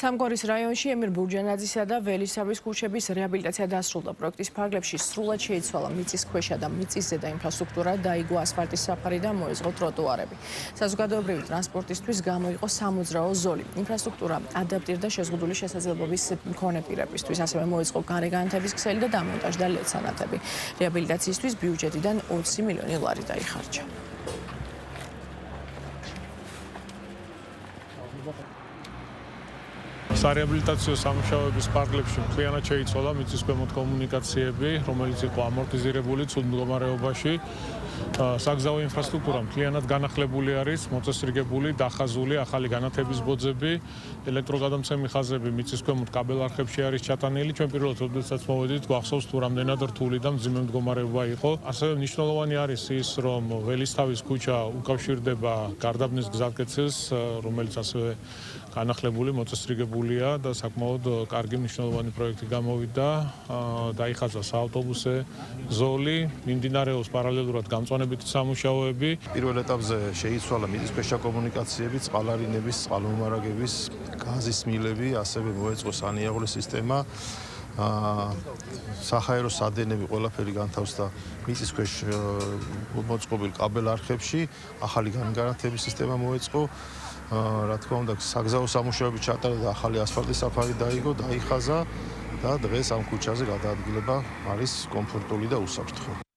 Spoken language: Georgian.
სამგორის რაიონში ემირ ბურჯანაძისა და ველისავის ქუჩების რეაბილიტაცია დასრულდა. პროექტის ფარგლებში სრულად შეიცვალა მიწისქვეშა და მიწისზედა ინფრასტრუქტურა, დაიგო ასფალტის საფარი და მოეწყო ტროტუარები. საზოგადოებრივი ტრანსპორტისთვის გამოიყო სამოძრაო ზოლი. ინფრასტრუქტურა ადაპტირდა შეზღუდული შესაძლებლობის მქონე პირებისთვის, ასევე მოეწყო გარეგანათების ქსელი და დამონტაჟდა ლედსანათები. რეაბილიტაციისთვის ბიუჯეტიდან 20 მილიონი ლარი დაიხარჯა. სარეაბილიტაციო სამუშაოების ფარგლებში მთლიანად შეიცვალა მიწისქვემოთ კომუნიკაციები, რომელიც იყო ამორტიზირებული ცუდ მდგომარეობაში. საგზაო ინფრასტრუქტურა მთლიანად განახლებული არის, მოწესრიგებული, დახაზული, ახალი განათების ბოძები, ელექტროგადამცემი ხაზები მიწისქვემოთ კაბელ-არხებში არის ჩატანილი. ჩვენ პირველად როდესაც მოვედით, გვახსოვს თუ რამდენად რთული და მძიმე მდგომარეობა იყო. ასევე მნიშვნელოვანი არის ის, რომ ველისთავის ქუჩა უკავშირდება გარდაბნის გზატკეცილს, რომელიც ასევე განახლებული, მოწესრიგებულია და საკმაოდ კარგი მნიშვნელოვანი პროექტი გამოვიდა. დაიხაცა საავტობუსე ზოლი, მიმდინარეობს პარალელურად გამწვანებითი სამუშაოები. პირველ ეტაპზე შეიცვალა მიწისქვეშა კომუნიკაციები, წყალარინების, წყალმომარაგების, გაზის მილები, ასევე მოეწყო სანიაღვრე სისტემა. საჰაერო სადენები ყველაფერი განთავსდა მიწისქვეშ მოწყობილ კაბელ-არხებში, ახალი განგანათების სისტემა მოეწყო. რა თქმა უნდა, საგზაო სამუშაოები ჩატარდა და ახალი ასფალტის საფარი დაიგო, დაიხაზა და დღეს ამ ქუჩაზე გადაადგილება არის კომფორტული და უსაფრთხო.